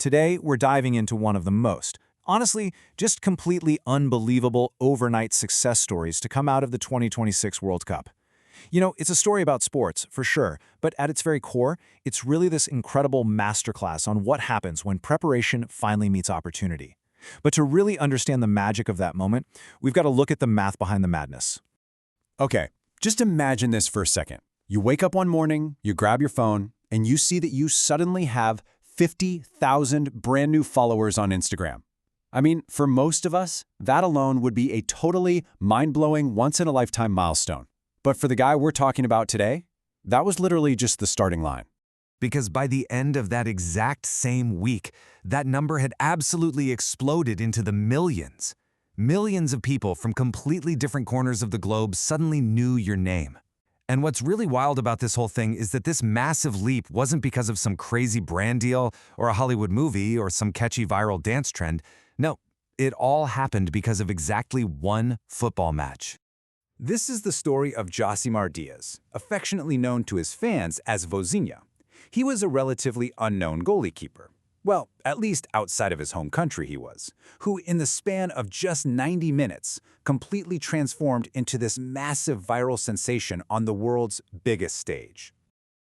Today, we're diving into one of the most, honestly, just completely unbelievable overnight success stories to come out of the 2026 World Cup. It's a story about sports, for sure, but at its very core, it's really this incredible masterclass on what happens when preparation finally meets opportunity. But to really understand the magic of that moment, we've got to look at the math behind the madness. Okay, just imagine this for a second. You wake up one morning, you grab your phone, and you see that you suddenly have 50,000 brand new followers on Instagram. I mean, for most of us, that alone would be a totally mind-blowing, once-in-a-lifetime milestone. But for the guy we're talking about today, that was literally just the starting line. Because by the end of that exact same week, that number had absolutely exploded into the millions. Millions of people from completely different corners of the globe suddenly knew your name. And what's really wild about this whole thing is that this massive leap wasn't because of some crazy brand deal or a Hollywood movie or some catchy viral dance trend. No, it all happened because of exactly one football match. This is the story of Josimar Dias, affectionately known to his fans as Vozinha. He was a relatively unknown goalkeeper. Well, at least outside of his home country he was, who in the span of just 90 minutes completely transformed into this massive viral sensation on the world's biggest stage.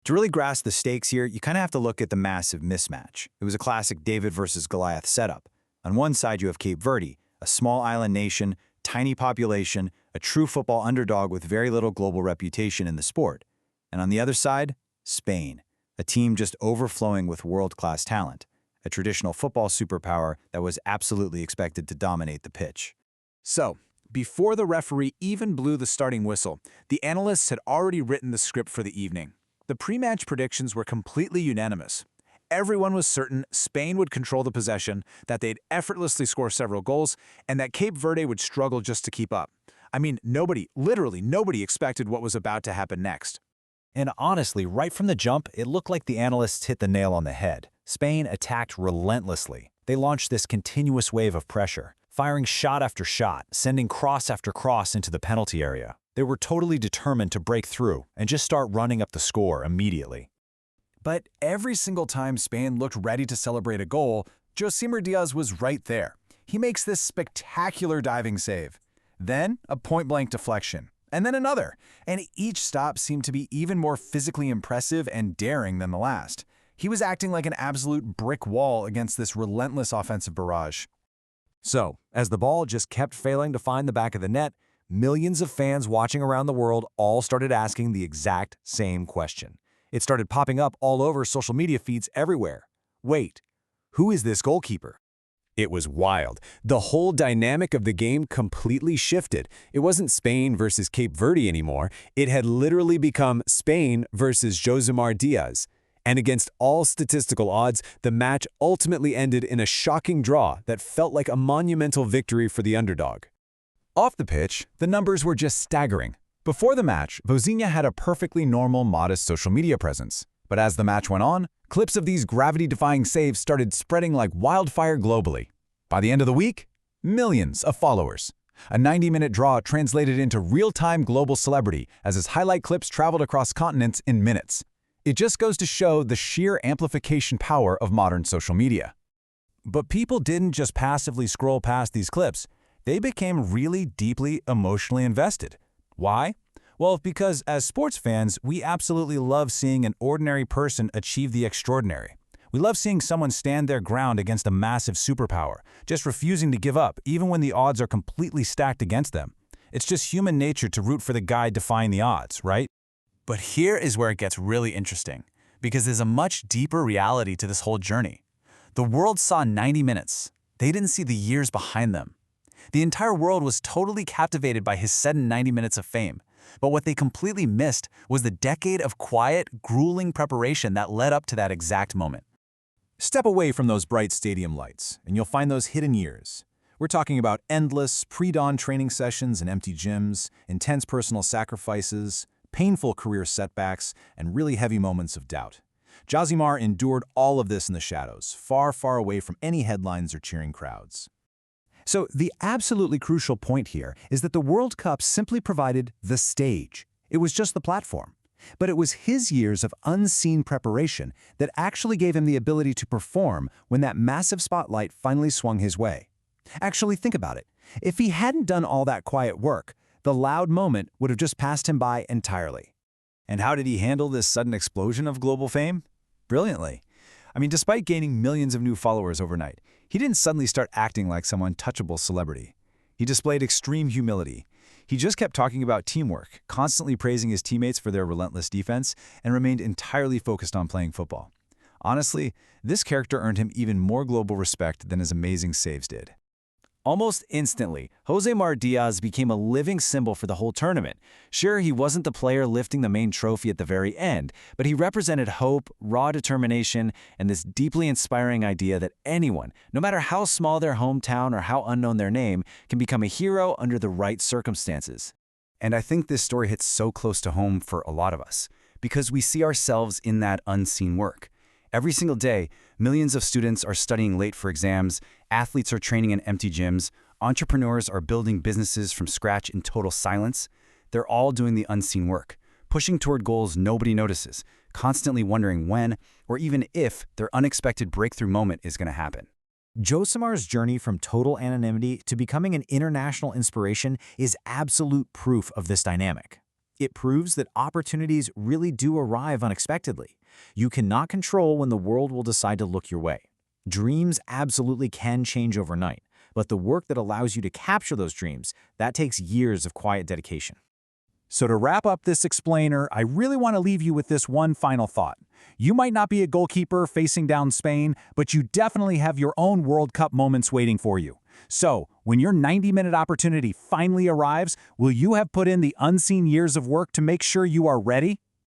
To really grasp the stakes here, you kind of have to look at the massive mismatch. It was a classic David versus Goliath setup. On one side you have Cape Verde, a small island nation, tiny population, a true football underdog with very little global reputation in the sport. And on the other side, Spain, a team just overflowing with world-class talent, a traditional football superpower that was absolutely expected to dominate the pitch. So, before the referee even blew the starting whistle, the analysts had already written the script for the evening. The pre-match predictions were completely unanimous. Everyone was certain Spain would control the possession, that they'd effortlessly score several goals, and that Cape Verde would struggle just to keep up. I mean, literally nobody expected what was about to happen next. And honestly, right from the jump, it looked like the analysts hit the nail on the head. Spain attacked relentlessly. They launched this continuous wave of pressure, firing shot after shot, sending cross after cross into the penalty area. They were totally determined to break through and just start running up the score immediately. But every single time Spain looked ready to celebrate a goal, Josimar Dias was right there. He makes this spectacular diving save. Then a point-blank deflection, and then another, and each stop seemed to be even more physically impressive and daring than the last. He was acting like an absolute brick wall against this relentless offensive barrage. So, as the ball just kept failing to find the back of the net, millions of fans watching around the world all started asking the exact same question. It started popping up all over social media feeds everywhere. Wait, who is this goalkeeper? It was wild. The whole dynamic of the game completely shifted. It wasn't Spain versus Cape Verde anymore. It had literally become Spain versus Josimar Dias. And against all statistical odds, the match ultimately ended in a shocking draw that felt like a monumental victory for the underdog. Off the pitch, the numbers were just staggering. Before the match, Vozinha had a perfectly normal, modest social media presence. But as the match went on, clips of these gravity-defying saves started spreading like wildfire globally. By the end of the week, millions of followers. A 90-minute draw translated into real-time global celebrity as his highlight clips traveled across continents in minutes. It just goes to show the sheer amplification power of modern social media. But people didn't just passively scroll past these clips. They became really deeply emotionally invested. Why? Well, because as sports fans, we absolutely love seeing an ordinary person achieve the extraordinary. We love seeing someone stand their ground against a massive superpower, just refusing to give up even when the odds are completely stacked against them. It's just human nature to root for the guy defying the odds, right? But here is where it gets really interesting, because there's a much deeper reality to this whole journey. The world saw 90 minutes. They didn't see the years behind them. The entire world was totally captivated by his sudden 90 minutes of fame. But what they completely missed was the decade of quiet, grueling preparation that led up to that exact moment. Step away from those bright stadium lights, and you'll find those hidden years. We're talking about endless, pre-dawn training sessions in empty gyms, intense personal sacrifices, painful career setbacks, and really heavy moments of doubt. Josimar endured all of this in the shadows, far, far away from any headlines or cheering crowds. So the absolutely crucial point here is that the World Cup simply provided the stage. It was just the platform. But it was his years of unseen preparation that actually gave him the ability to perform when that massive spotlight finally swung his way. Actually, think about it. If he hadn't done all that quiet work, the loud moment would have just passed him by entirely. And how did he handle this sudden explosion of global fame? Brilliantly. I mean, despite gaining millions of new followers overnight, he didn't suddenly start acting like some untouchable celebrity. He displayed extreme humility. He just kept talking about teamwork, constantly praising his teammates for their relentless defense, and remained entirely focused on playing football. Honestly, this character earned him even more global respect than his amazing saves did. Almost instantly, Josimar Dias became a living symbol for the whole tournament. Sure, he wasn't the player lifting the main trophy at the very end, but he represented hope, raw determination, and this deeply inspiring idea that anyone, no matter how small their hometown or how unknown their name, can become a hero under the right circumstances. And I think this story hits so close to home for a lot of us, because we see ourselves in that unseen work. Every single day, millions of students are studying late for exams, athletes are training in empty gyms, entrepreneurs are building businesses from scratch in total silence. They're all doing the unseen work, pushing toward goals nobody notices, constantly wondering when, or even if, their unexpected breakthrough moment is going to happen. Josimar's journey from total anonymity to becoming an international inspiration is absolute proof of this dynamic. It proves that opportunities really do arrive unexpectedly. You cannot control when the world will decide to look your way. Dreams absolutely can change overnight, but the work that allows you to capture those dreams, that takes years of quiet dedication. So to wrap up this explainer, I really want to leave you with this one final thought. You might not be a goalkeeper facing down Spain, but you definitely have your own World Cup moments waiting for you. So, when your 90-minute opportunity finally arrives, will you have put in the unseen years of work to make sure you are ready?